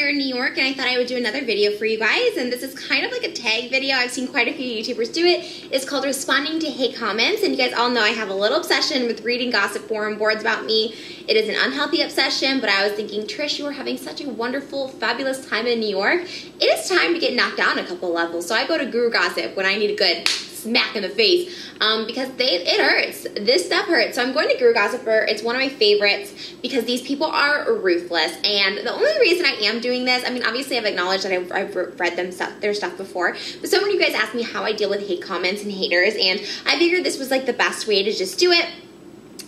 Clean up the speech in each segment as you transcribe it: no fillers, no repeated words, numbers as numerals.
here in New York, and I thought I would do another video for you guys, and this is kind of like a tag video. I've seen quite a few YouTubers do it. It's called Responding to Hate Comments, and you guys all know I have a little obsession with reading gossip forum boards about me. It is an unhealthy obsession, but I was thinking, Trish, you are having such a wonderful, fabulous time in New York. It is time to get knocked down a couple levels, so I go to Guru Gossip when I need a good smack in the face, because it hurts. This stuff hurts. So I'm going to Guru Gossiper. It's one of my favorites because these people are ruthless. And the only reason I am doing this, I mean, obviously I've acknowledged that I've read their stuff before, but so many of you guys asked me how I deal with hate comments and haters, and I figured this was like the best way to just do it.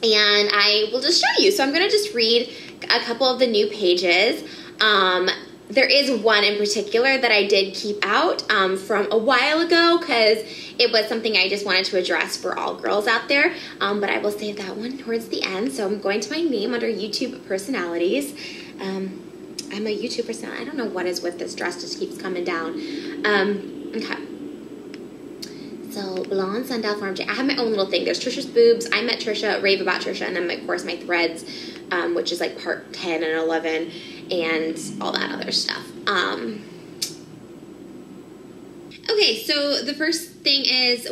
And I will just show you. So I'm going to just read a couple of the new pages. There is one in particular that I did keep out from a while ago because it was something I just wanted to address for all girls out there, but I will save that one towards the end. So I'm going to my name under YouTube personalities. I'm a YouTube personality. I don't know what is with this dress, just keeps coming down. Okay. So, Blonde Sundial Farm J. I have my own little thing. There's Trisha's boobs. I met Trisha, rave about Trisha, and then, of course, my threads, which is like part 10 and 11, and all that other stuff. Okay, so the first thing is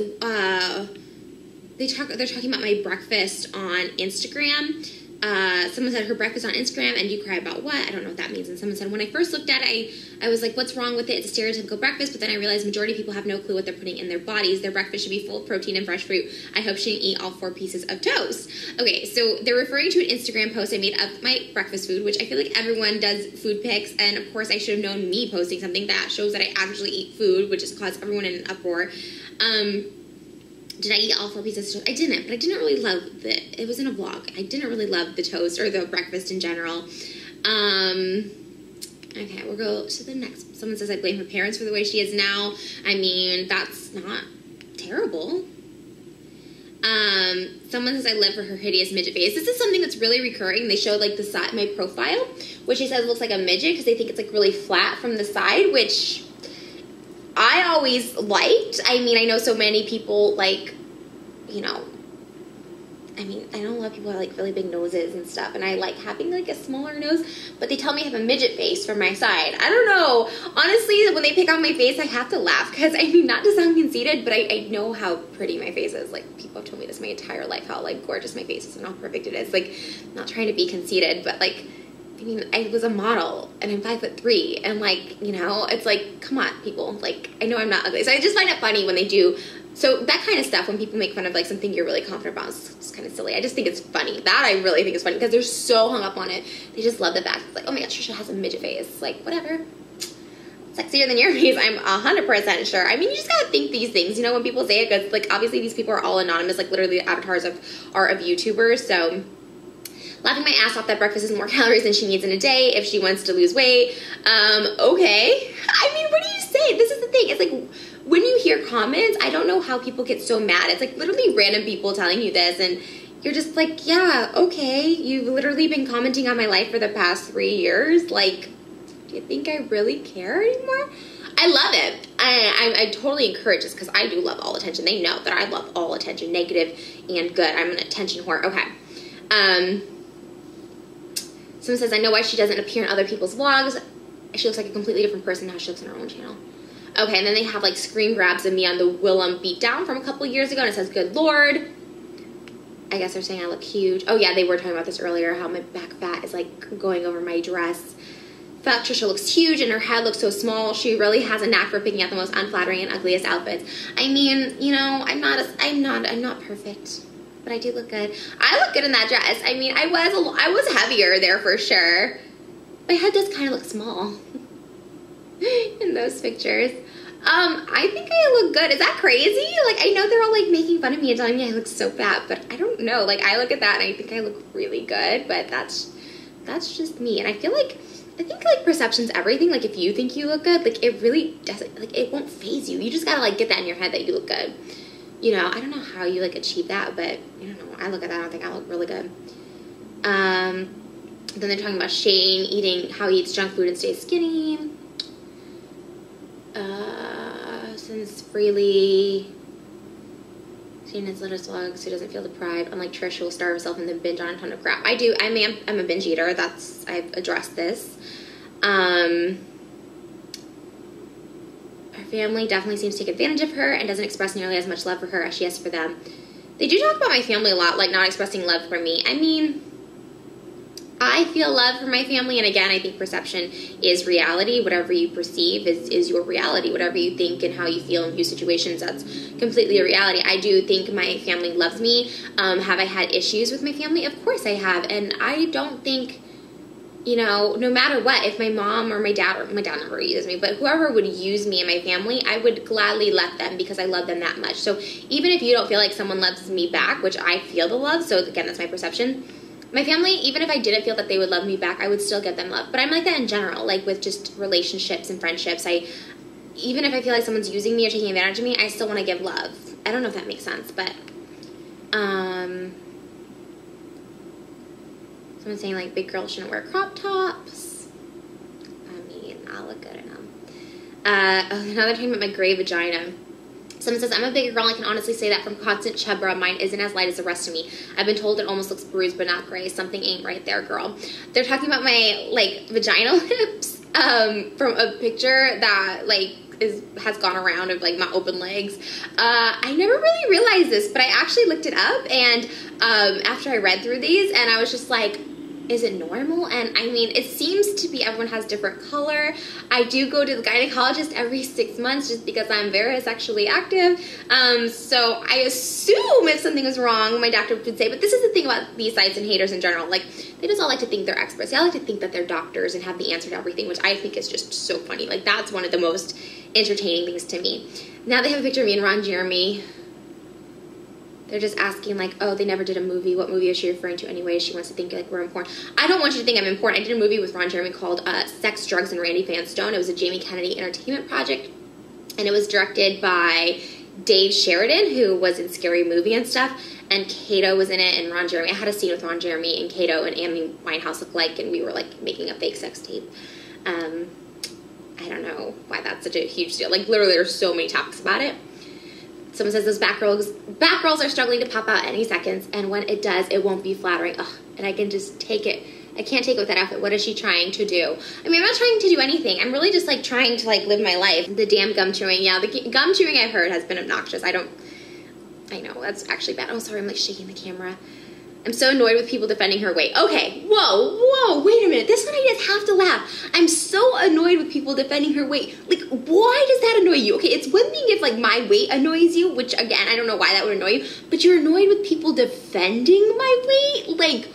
they're talking about my breakfast on Instagram. Someone said her breakfast on Instagram, and you cry about what? I don't know what that means. And someone said, when I first looked at it, I was like, what's wrong with it? It's a stereotypical breakfast, but then I realized majority of people have no clue what they're putting in their bodies. Their breakfast should be full of protein and fresh fruit. I hope she didn't eat all 4 pieces of toast. Okay, so they're referring to an Instagram post I made of my breakfast food, which I feel like everyone does food pics, and of course I should have known me posting something that shows that I actually eat food, which has caused everyone in an uproar. Did I eat all 4 pieces of toast? I didn't, but I didn't really love it was in a vlog. I didn't really love the toast or the breakfast in general. Okay, we'll go to the next. Someone says I blame her parents for the way she is now. I mean, that's not terrible. Someone says I live for her hideous midget face. This is something that's really recurring. They showed like the side, my profile, which she says looks like a midget because they think it's like really flat from the side, which I always liked. I mean, I know so many people like, you know, I mean, I know a lot of people have like really big noses and stuff, and I like having like a smaller nose, but they tell me I have a midget face from my side. I don't know. Honestly, when they pick on my face, I have to laugh because, I mean, not to sound conceited, but I know how pretty my face is. Like, people have told me this my entire life, how like gorgeous my face is and how perfect it is. Like, I'm not trying to be conceited, but like, I mean, I was a model, and I'm 5'3", and like, you know, it's like, come on, people. Like, I know I'm not ugly, so I just find it funny when they do. So that kind of stuff, when people make fun of like something you're really confident about, it's kind of silly. I just think it's funny. That I really think is funny because they're so hung up on it. They just love the fact it's like, oh my gosh, Trisha has a midget face. Like, whatever. Sexier than your face, I'm 100% sure. I mean, you just gotta think these things, you know, when people say it, because like obviously these people are all anonymous, like literally the avatars of YouTubers. So laughing my ass off that breakfast is more calories than she needs in a day if she wants to lose weight. Okay. I mean, what do you say? This is the thing. It's like, when you hear comments, I don't know how people get so mad. It's like literally random people telling you this, and you're just like, yeah, okay, you've literally been commenting on my life for the past 3 years. Like, do you think I really care anymore? I love it. I totally encourage this because I do love all attention. They know that I love all attention, negative and good. I'm an attention whore. Okay. Someone says, I know why she doesn't appear in other people's vlogs. She looks like a completely different person now she looks on her own channel. Okay, and then they have like screen grabs of me on the Willem beatdown from a couple years ago, and it says, good Lord. I guess they're saying I look huge. Oh yeah, they were talking about this earlier, how my back fat is like going over my dress. Fuck, Trisha looks huge and her head looks so small. She really has a knack for picking out the most unflattering and ugliest outfits. I mean, you know, I'm not perfect, but I do look good. I look good in that dress. I mean, I was heavier there for sure. My head does kind of look small in those pictures. I think I look good. Is that crazy? Like, I know they're all like making fun of me and telling me I look so fat, but I don't know. Like, I look at that and I think I look really good, but that's just me. And I think like perception's everything. Like, if you think you look good, like, it really doesn't, like, it won't faze you. You just gotta like get that in your head that you look good. You know, I don't know how you like achieve that, but I don't know. I look at that, I don't think I look really good. Then they're talking about Shane eating, how he eats junk food and stays skinny. Since freely, Shane has little slugs who doesn't feel deprived. Unlike Trish, who will starve herself and then binge on a ton of crap. I'm a binge eater. I've addressed this. Her family definitely seems to take advantage of her and doesn't express nearly as much love for her as she has for them. They do talk about my family a lot, like not expressing love for me. I mean, I feel love for my family, and again, I think perception is reality. Whatever you perceive is your reality. Whatever you think and how you feel in few situations, that's completely a reality. I do think my family loves me. Have I had issues with my family? Of course I have, and I don't think, you know, no matter what, if my mom or my dad never uses me, but whoever would use me and my family, I would gladly let them because I love them that much. So even if you don't feel like someone loves me back, which I feel the love, so again, that's my perception, my family, even if I didn't feel that they would love me back, I would still give them love. But I'm like that in general, like with just relationships and friendships. Even if I feel like someone's using me or taking advantage of me, I still want to give love. I don't know if that makes sense, but someone's saying like big girls shouldn't wear crop tops. I mean, I look good in them. Now they're talking about my gray vagina. Someone says, I'm a bigger girl. I can honestly say that from constant chub bra. Mine isn't as light as the rest of me. I've been told it almost looks bruised, but not gray. Something ain't right there, girl. They're talking about my, like, vaginal hips from a picture that, like, has gone around of, like, my open legs. I never really realized this, but I actually looked it up, and after I read through these, and I was just like, is it normal? And I mean, it seems to be everyone has different color. I do go to the gynecologist every 6 months just because I'm very sexually active. So I assume if something is wrong, my doctor would say, but this is the thing about these sites and haters in general. Like, they just all like to think they're experts. They all like to think that they're doctors and have the answer to everything, which I think is just so funny. Like, that's one of the most entertaining things to me. Now they have a picture of me and Ron Jeremy. They're just asking, like, oh, they never did a movie. What movie is she referring to anyway? She wants to think, like, we're important. I don't want you to think I'm important. I did a movie with Ron Jeremy called Sex, Drugs, and Randy Vanstone. It was a Jamie Kennedy entertainment project, and it was directed by Dave Sheridan, who was in Scary Movie and stuff, and Kato was in it, and Ron Jeremy. I had a scene with Ron Jeremy and Kato, and Amy Winehouse looked like, and we were, like, making a fake sex tape. I don't know why that's such a huge deal. Like, literally, there's so many topics about it. Someone says those back rolls are struggling to pop out any seconds, and when it does, it won't be flattering. Ugh, and I can just take it. I can't take it with that outfit. What is she trying to do? I mean, I'm not trying to do anything. I'm really just, like, trying to, like, live my life. The damn gum chewing. Yeah, the gum chewing I've heard has been obnoxious. I know, that's actually bad. Oh, sorry, I'm, like, shaking the camera. I'm so annoyed with people defending her weight. Okay, whoa, wait a minute. This one I just have to laugh. I'm so annoyed with people defending her weight. Like, why does that annoy you? Okay, it's one thing if, like, my weight annoys you, which, again, I don't know why that would annoy you, but you're annoyed with people defending my weight? Like,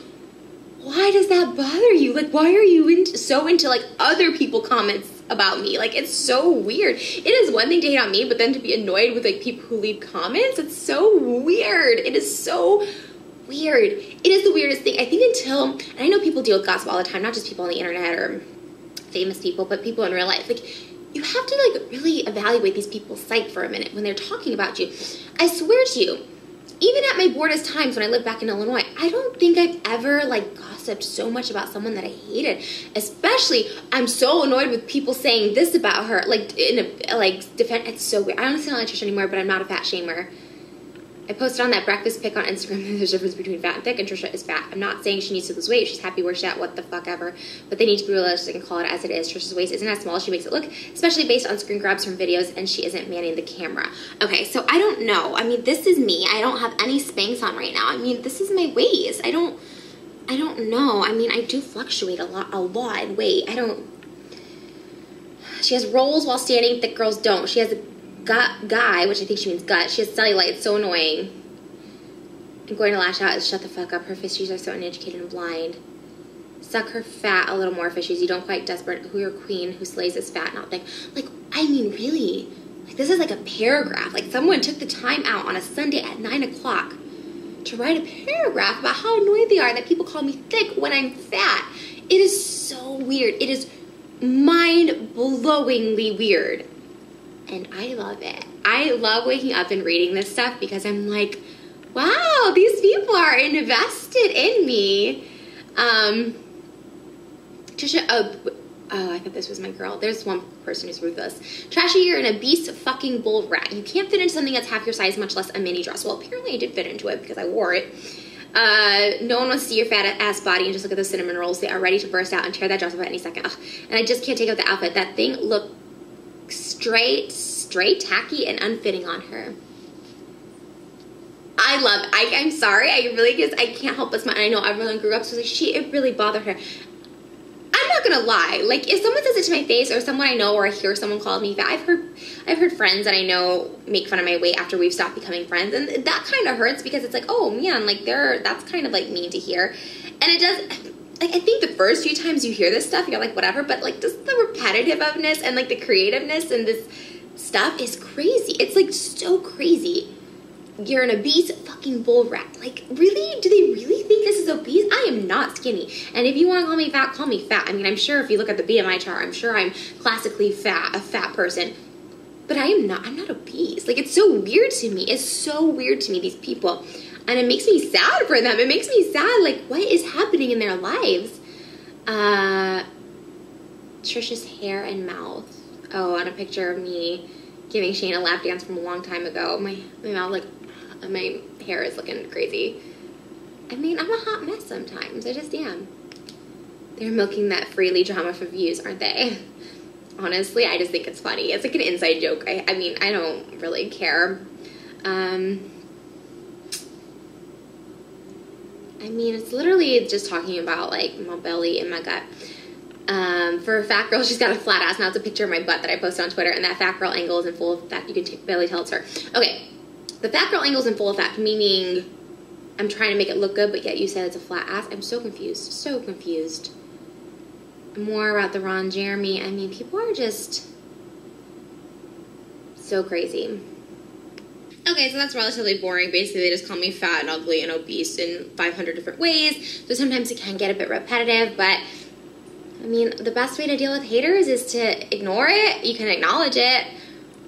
why does that bother you? Like, why are you so into, like, other people comments about me? Like, it's so weird. It is one thing to hate on me, but then to be annoyed with, like, people who leave comments, it's so weird. It is so weird. It is the weirdest thing. I think until, and I know people deal with gossip all the time, not just people on the internet or famous people, but people in real life. Like, you have to, like, really evaluate these people's psyche for a minute when they're talking about you. I swear to you, even at my boredest times when I lived back in Illinois, I don't think I've ever, like, gossiped so much about someone that I hated. Especially, I'm so annoyed with people saying this about her, like, in a, like, defense. It's so weird. I honestly don't like Trisha anymore, but I'm not a fat shamer. I posted on that breakfast pic on Instagram that there's a difference between fat and thick, and Trisha is fat. I'm not saying she needs to lose weight. She's happy where she's at, what the fuck ever. But they need to be realistic and call it as it is. Trisha's waist isn't as small as she makes it look, especially based on screen grabs from videos, and she isn't manning the camera. Okay, so I don't know. I mean, this is me. I don't have any Spanx on right now. I mean, this is my waist. I don't know. I mean, I do fluctuate a lot in weight. She has rolls while standing. Thick girls don't. She has a guy, which I think she means gut. She has cellulite. It's so annoying. I'm going to lash out. Shut the fuck up. Her fishies are so uneducated and blind. Suck her fat a little more, fishies. You don't quite desperate. Who your queen who slays is fat, not thick. Like, I mean, really? Like, this is like a paragraph. Like, someone took the time out on a Sunday at 9 o'clock to write a paragraph about how annoyed they are that people call me thick when I'm fat. It is so weird. It is mind-blowingly weird. And I love it. I love waking up and reading this stuff because I'm like, wow, these people are invested in me. Trisha, oh, I thought this was my girl. There's one person who's ruthless. Trashy, you're an obese fucking bull rat. You can't fit into something that's half your size, much less a mini dress. Well, apparently I did fit into it because I wore it. No one wants to see your fat ass body and just look at those cinnamon rolls. They are ready to burst out and tear that dress off at any second. Ugh. And I just can't take out the outfit. That thing looked straight, tacky, and unfitting on her. I love it. I'm sorry. I really just, I can't help but smile. I know everyone grew up, so like, it really bothered her. I'm not gonna lie. Like, if someone says it to my face, or someone I know, or I hear someone call me fat, I've heard friends that I know make fun of my weight after we've stopped becoming friends, and that kind of hurts because it's like, oh man, like that's kind of like mean to hear, and it does. Like, I think the first few times you hear this stuff, you're like, whatever, but like just the repetitiveness and like the creativeness and this stuff is crazy. It's like so crazy. You're an obese fucking bull rat. Like, really? Do they really think this is obese? I am not skinny. And if you want to call me fat, call me fat. I mean, I'm sure if you look at the BMI chart, I'm sure I'm classically fat, a fat person. But I'm not obese. Like, it's so weird to me. It's so weird to me, these people. And it makes me sad for them. It makes me sad, like, what is happening in their lives? Trisha's hair and mouth. Oh, and a picture of me giving Shane a lap dance from a long time ago. My mouth, like, my hair is looking crazy. I mean, I'm a hot mess sometimes. I just am. They're milking that freely drama for views, aren't they? Honestly, I just think it's funny. It's like an inside joke. I mean, I don't really care. I mean, it's literally just talking about, like, my belly and my gut. For a fat girl, she's got a flat ass. Now it's a picture of my butt that I posted on Twitter, and that fat girl angle is in full effect. You can barely tell it's her. Okay, the fat girl angle is in full effect, meaning I'm trying to make it look good, but yet you said it's a flat ass. I'm so confused. So confused. More about the Ron Jeremy. I mean, people are just so crazy. Okay, so that's relatively boring. Basically, they just call me fat and ugly and obese in 500 different ways. So sometimes it can get a bit repetitive, but I mean, the best way to deal with haters is to ignore it. You can acknowledge it,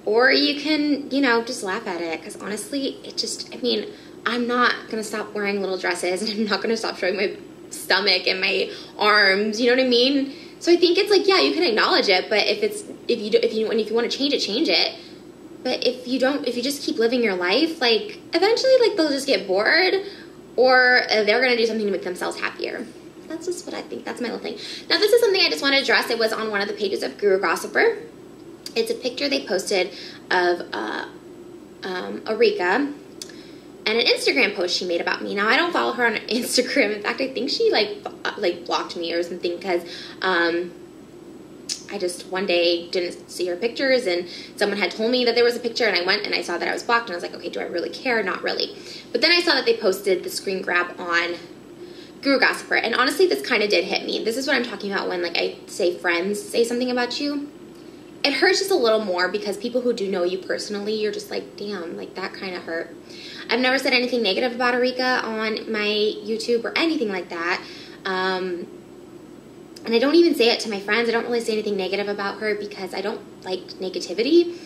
or you can, you know, just laugh at it. Because honestly, it just, I mean, I'm not going to stop wearing little dresses, and I'm not going to stop showing my stomach and my arms, you know what I mean? So I think it's like, yeah, you can acknowledge it, but if you want to change it, change it. But if you just keep living your life, like, eventually, like, they'll just get bored, or they're going to do something to make themselves happier. That's just what I think. That's my little thing. Now, this is something I just want to address. It was on one of the pages of Guru Gossiper. It's a picture they posted of Arika and an Instagram post she made about me. Now, I don't follow her on Instagram. In fact, I think she, like blocked me or something because I just one day didn't see her pictures, and someone had told me that there was a picture, and I went and I saw that I was blocked, and I was like, okay, do I really care? Not really. But then I saw that they posted the screen grab on Guru Gossiper, and honestly, this kind of did hit me. This is what I'm talking about when, like, I say friends say something about you. It hurts just a little more because people who do know you personally, you're just like, damn, like, that kind of hurt. I've never said anything negative about Arika on my YouTube or anything like that. And I don't even say it to my friends. I don't really say anything negative about her because I don't like negativity.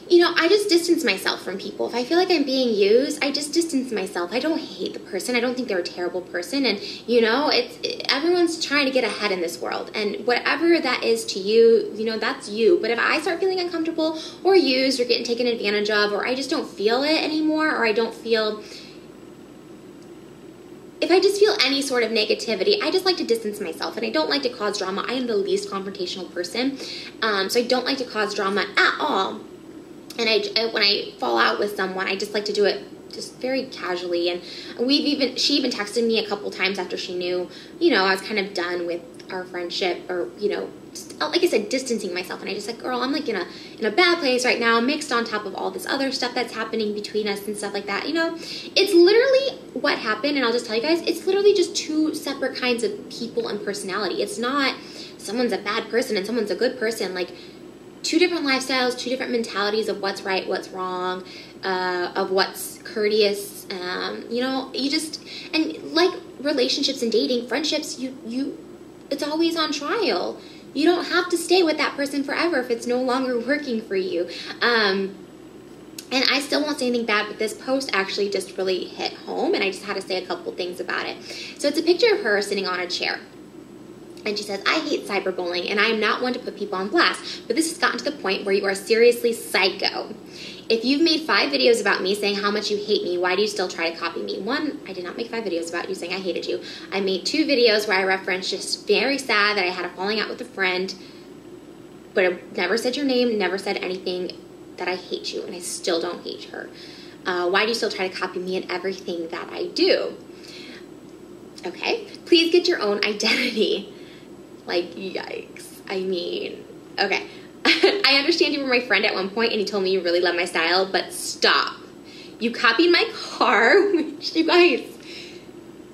You know, I just distance myself from people. If I feel like I'm being used, I just distance myself. I don't hate the person. I don't think they're a terrible person. And, you know, everyone's trying to get ahead in this world. And whatever that is to you, you know, that's you. But if I start feeling uncomfortable or used or getting taken advantage of, or I just don't feel it anymore, or I don't feel... If I just feel any sort of negativity, I just like to distance myself, and I don't like to cause drama. I am the least confrontational person, so I don't like to cause drama at all. And when I fall out with someone, I just like to do it just very casually. And she even texted me a couple times after she knew, you know, I was kind of done with our friendship, or, you know, just, like I said, distancing myself. And I just like, girl, I'm like in a bad place right now, mixed on top of all this other stuff that's happening between us and stuff like that. You know, it's literally what happened. And I'll just tell you guys, it's literally just two separate kinds of people and personality. It's not someone's a bad person and someone's a good person. Like, two different lifestyles, two different mentalities of what's right, what's wrong, of what's courteous. You know, you just, and like relationships and dating, friendships, it's always on trial. You don't have to stay with that person forever if it's no longer working for you. And I still won't say anything bad, but this post actually just really hit home, and I just had to say a couple things about it. So it's a picture of her sitting on a chair. And she says, I hate cyberbullying, and I am not one to put people on blast, but this has gotten to the point where you are seriously psycho. If you've made 5 videos about me saying how much you hate me, why do you still try to copy me? 1, I did not make 5 videos about you saying I hated you. I made 2 videos where I referenced just very sad that I had a falling out with a friend, but I never said your name, never said anything that I hate you, and I still don't hate her. Why do you still try to copy me in everything that I do? Okay, please get your own identity. Like, yikes. I mean, okay. I understand you were my friend at one point and you told me you really love my style, but stop. You copied my car, which you guys,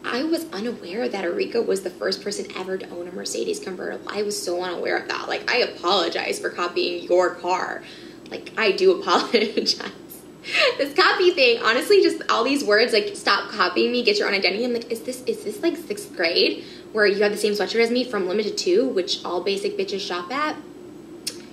I was unaware that Erika was the first person ever to own a Mercedes convertible. I was so unaware of that. Like, I apologize for copying your car. Like, I do apologize. This copy thing, honestly, just all these words, like, stop copying me, get your own identity. I'm like, is this like 6th grade where you have the same sweatshirt as me from Limited 2, which all basic bitches shop at?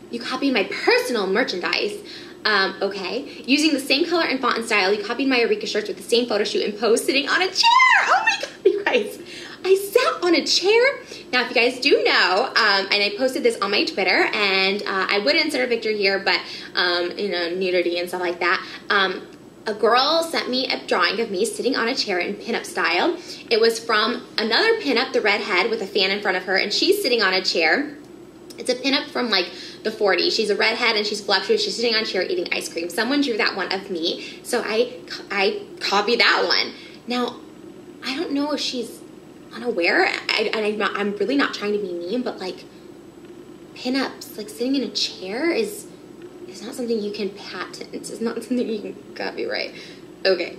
You copied my personal merchandise. Okay. Using the same color and font and style, you copied my Erika shirts with the same photo shoot and pose sitting on a chair. Oh my God, you guys. I sat on a chair. Now, if you guys do know, and I posted this on my Twitter, and I would insert a picture here, but, you know, nudity and stuff like that. A girl sent me a drawing of me sitting on a chair in pinup style. It was from another pinup, the redhead, with a fan in front of her, and she's sitting on a chair. It's a pinup from, like, the 40s. She's a redhead, and she's voluptuous. She's sitting on a chair eating ice cream. Someone drew that one of me, so I copied that one. Now, I don't know if she's unaware, I'm really not trying to be mean, but, like, pinups, like, sitting in a chair is not something you can patent. It's not something you can copyright. Okay.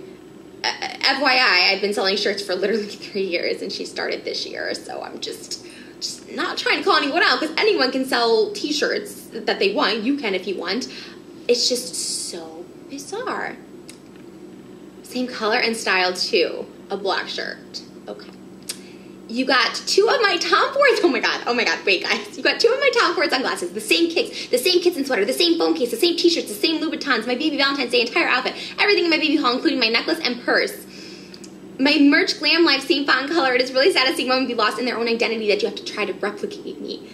FYI, I've been selling shirts for literally 3 years, and she started this year, so I'm just not trying to call anyone out, because anyone can sell t-shirts that they want. You can if you want. It's just so bizarre. Same color and style, too. A black shirt. Okay. You got 2 of my Tom Fords. Oh my God, wait guys. You got 2 of my Tom Ford sunglasses, the same kicks, the same kitten sweater, the same phone case, the same t-shirts, the same Louboutins, my baby Valentine's Day entire outfit, everything in my baby haul, including my necklace and purse. My merch glam life, same font and color. It is really sad to see women be lost in their own identity that you have to try to replicate me.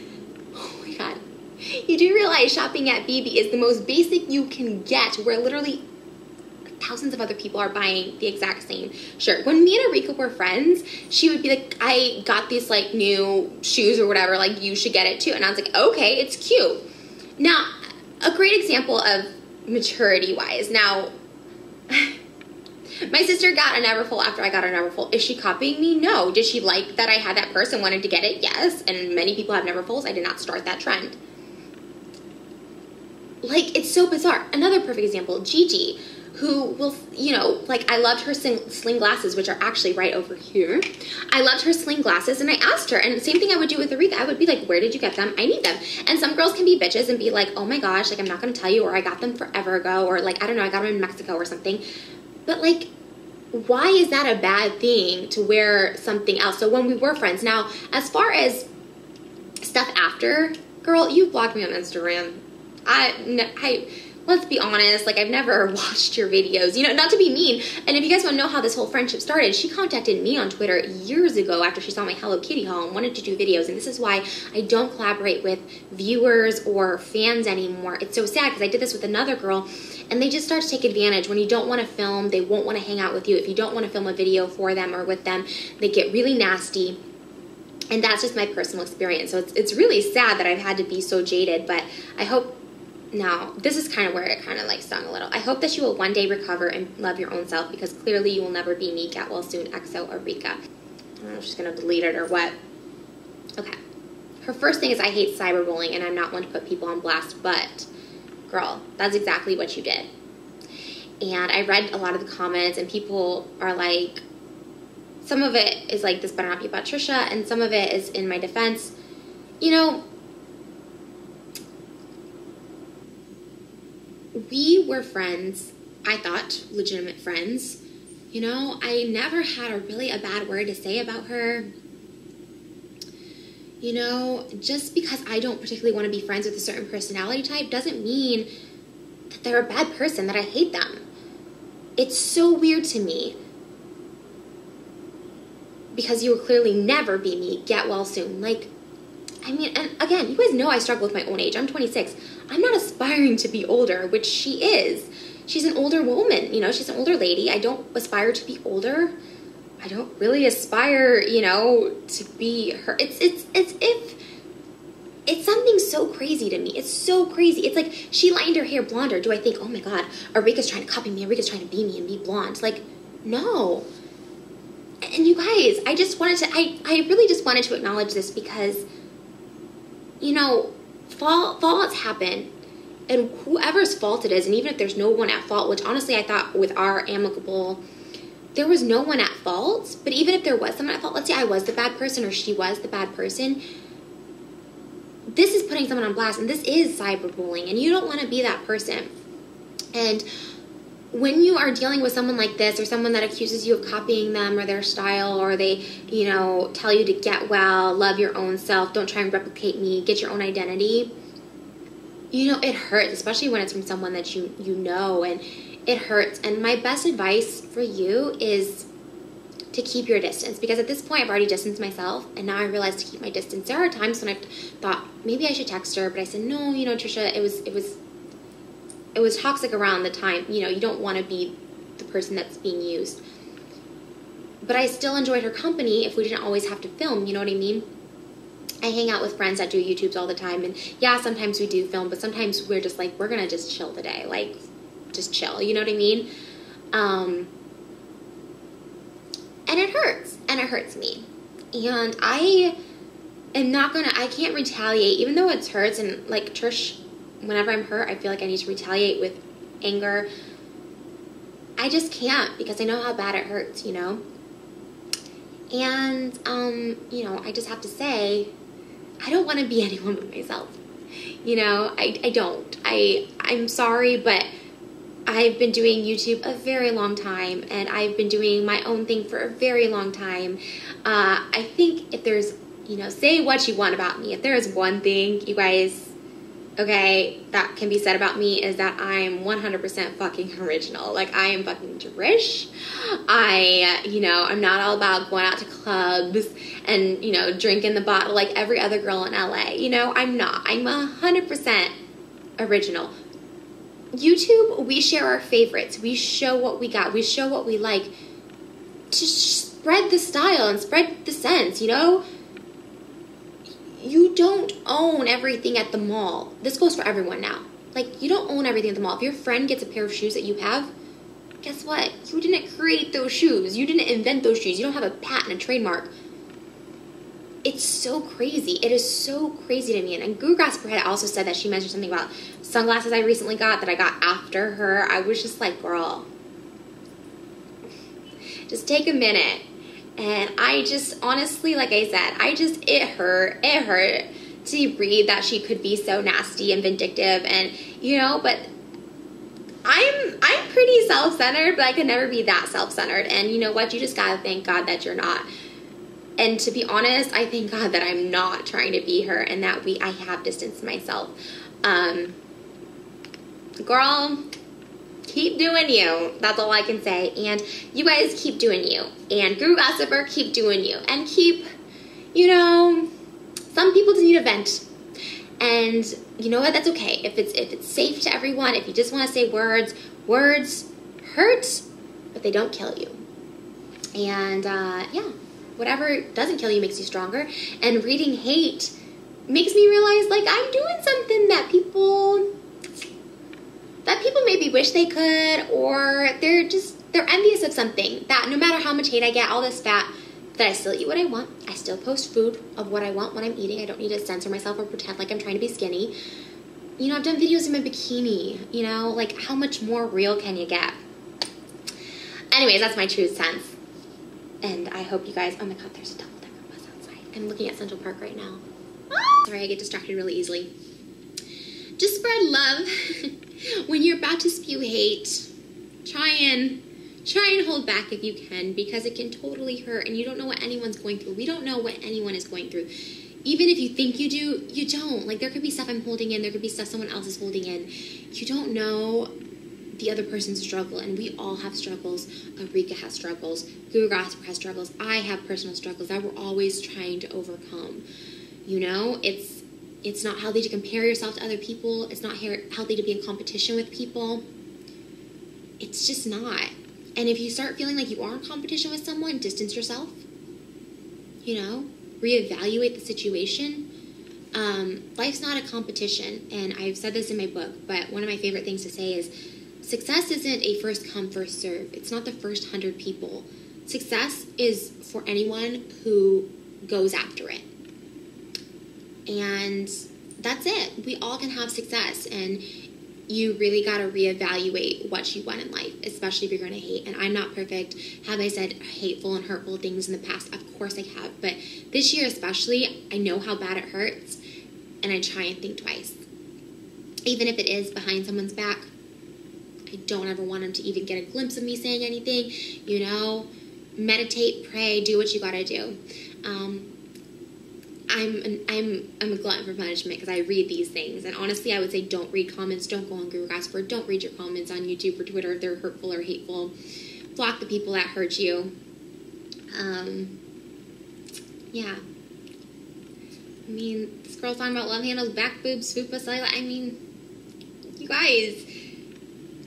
Oh my God. You do realize shopping at BB is the most basic you can get, where literally thousands of other people are buying the exact same shirt. When me and Erika were friends, she would be like, I got these like new shoes or whatever, like you should get it too. And I was like, okay, it's cute. Now, a great example of maturity wise. Now, my sister got a Neverfull after I got a Neverfull. Is she copying me? No. Did she like that I had that purse and wanted to get it? Yes. And many people have Neverfulls. I did not start that trend. Like, it's so bizarre. Another perfect example, Gigi, who will, you know, like, I loved her sling glasses, which are actually right over here. I loved her sling glasses, and I asked her, and the same thing I would do with Erika. I would be like, where did you get them? I need them. And some girls can be bitches and be like, oh my gosh, like, I'm not going to tell you, or I got them forever ago, or like, I don't know, I got them in Mexico or something. But like, why is that a bad thing to wear something else? So when we were friends, now, as far as stuff after, girl, you blocked me on Instagram. Let's be honest, like, I've never watched your videos, you know, not to be mean. And if you guys want to know how this whole friendship started, she contacted me on Twitter years ago after she saw my Hello Kitty haul and wanted to do videos. And this is why I don't collaborate with viewers or fans anymore. It's so sad because I did this with another girl, and they just start to take advantage. When you don't want to film, they won't want to hang out with you. If you don't want to film a video for them or with them, they get really nasty. And that's just my personal experience. So it's really sad that I've had to be so jaded, but I hope. Now, this is kind of where it kind of like stung a little. I hope that you will one day recover and love your own self, because clearly you will never be me. Get well soon, XO Erika. I don't know if she's going to delete it or what. Okay. Her first thing is, I hate cyberbullying, and I'm not one to put people on blast, but girl, that's exactly what you did. And I read a lot of the comments, and people are like, some of it is like, this better not be about Trisha, and some of it is in my defense. You know, we were friends, I thought, legitimate friends. You know, I never had a bad word to say about her. You know, just because I don't particularly want to be friends with a certain personality type doesn't mean that they're a bad person, that I hate them. It's so weird to me. Because you will clearly never be me. Get well soon. Like, I mean, and again, you guys know I struggle with my own age. I'm 26. I'm not aspiring to be older, which she is. She's an older woman, you know, she's an older lady. I don't aspire to be older. I don't really aspire, you know, to be her. It's something so crazy to me. It's so crazy. It's like she lined her hair blonder. Do I think, oh my God, Arika's trying to copy me. Arika's trying to be me and be blonde. Like, no. And you guys, I really just wanted to acknowledge this because, you know, faults happen. And whoever's fault it is, and even if there's no one at fault, which honestly I thought with our amicable, there was no one at fault. But even if there was someone at fault, let's say I was the bad person or she was the bad person, this is putting someone on blast, and this is cyberbullying, and you don't want to be that person. And when you are dealing with someone like this, or someone that accuses you of copying them or their style, or they, you know, tell you to get well, love your own self, don't try and replicate me, get your own identity, you know, it hurts, especially when it's from someone that you know, and it hurts. And my best advice for you is to keep your distance, because at this point I've already distanced myself, and now I realize to keep my distance. There are times when I've thought maybe I should text her, but I said, no, you know, Trisha, it was toxic around the time, you know, you don't want to be the person that's being used. But I still enjoyed her company if we didn't always have to film, you know what I mean? I hang out with friends that do YouTubes all the time, and yeah, sometimes we do film, but sometimes we're just like, we're gonna just chill today, like, just chill, you know what I mean? And it hurts, and it hurts me. And I can't retaliate, even though it hurts, and like Trish, whenever I'm hurt, I feel like I need to retaliate with anger. I just can't, because I know how bad it hurts, you know? And, you know, I just have to say, I don't want to be anyone but myself. You know, I don't. I'm sorry, but I've been doing YouTube a very long time, and I've been doing my own thing for a very long time. I think if there's, you know, say what you want about me. If there is one thing, you guys, okay, that can be said about me, is that I'm 100% fucking original. Like, I am fucking Trish. You know, I'm not all about going out to clubs and, you know, drinking the bottle like every other girl in LA. You know, I'm not. I'm 100% original. YouTube, we share our favorites. We show what we got. We show what we like to spread the style and spread the sense, you know? You don't own everything at the mall. This goes for everyone now. Like, you don't own everything at the mall. If your friend gets a pair of shoes that you have, guess what? You didn't create those shoes. You didn't invent those shoes. You don't have a patent, a trademark. It's so crazy. It is so crazy to me. And Guru Gasperhead also said that she mentioned something about sunglasses I recently got that I got after her. I was just like, girl, just take a minute. And I just, honestly, like I said, it hurt to read that she could be so nasty and vindictive, and, you know, but I'm pretty self-centered, but I could never be that self-centered. And you know what? You just gotta thank God that you're not. And to be honest, I thank God that I'm not trying to be her, and that I have distanced myself. Girl, keep doing you. That's all I can say. And you guys keep doing you. And Guru Gossiper, keep doing you. And keep, you know, some people just need a vent. And you know what? That's okay. If it's safe to everyone, if you just want to say words hurt, but they don't kill you. And yeah, whatever doesn't kill you makes you stronger. And reading hate makes me realize, like, I'm doing something that people maybe wish they could, or they're envious of something, that no matter how much hate I get, all this fat, that I still eat what I want. I still post food of what I want when I'm eating. I don't need to censor myself or pretend like I'm trying to be skinny. You know, I've done videos in my bikini, you know, like, how much more real can you get? Anyways, that's my true sense. And I hope you guys, oh my God, there's a double-decker bus outside. I'm looking at Central Park right now. Sorry, I get distracted really easily. Just spread love. When you're about to spew hate, try and hold back if you can, because it can totally hurt, and you don't know what anyone's going through. We don't know what anyone is going through. Even if you think you do, you don't. Like, there could be stuff I'm holding in, there could be stuff someone else is holding in. You don't know the other person's struggle, and we all have struggles. Arika has struggles. Guru Gasper has struggles. I have personal struggles that we're always trying to overcome. You know, it's not healthy to compare yourself to other people. It's not healthy to be in competition with people. It's just not. And if you start feeling like you are in competition with someone, distance yourself. You know, reevaluate the situation. Life's not a competition, and I've said this in my book, but one of my favorite things to say is success isn't a first come, first serve. It's not the first 100 people. Success is for anyone who goes after it. And that's it. We all can have success, and you really got to reevaluate what you want in life, especially if you're going to hate. And I'm not perfect. Have I said hateful and hurtful things in the past? Of course I have. But this year especially, I know how bad it hurts, and I try and think twice. Even if it is behind someone's back, I don't ever want them to even get a glimpse of me saying anything. You know, meditate, pray, do what you got to do. I'm a glutton for punishment because I read these things, and honestly I would say don't read comments, don't go on Google Glassword, don't read your comments on YouTube or Twitter if they're hurtful or hateful. Block the people that hurt you. Yeah. I mean, this girl's talking about love handles, back boobs, fupa, cellulite. I mean, you guys,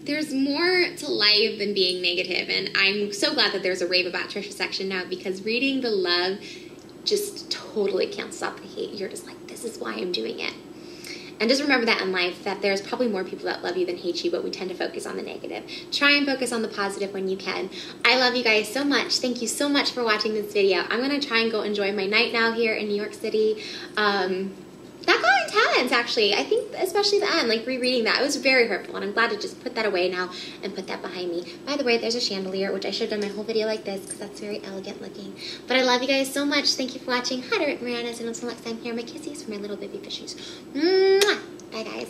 there's more to life than being negative, and I'm so glad that there's a rave about Trisha section now, because reading the love just totally can't stop the hate. You're just like, this is why I'm doing it. And just remember that in life, that there's probably more people that love you than hate you, but we tend to focus on the negative. Try and focus on the positive when you can. I love you guys so much. Thank you so much for watching this video. I'm going to try and go enjoy my night now here in New York City. That got intense, actually. I think especially the end, like rereading that, it was very hurtful, and I'm glad to just put that away now and put that behind me. By the way, there's a chandelier, which I should have done my whole video like this because that's very elegant looking. But I love you guys so much. Thank you for watching. Hi to Rick Moranis, and until next time, here are my kisses for my little baby fishies. Mwah! Bye, guys.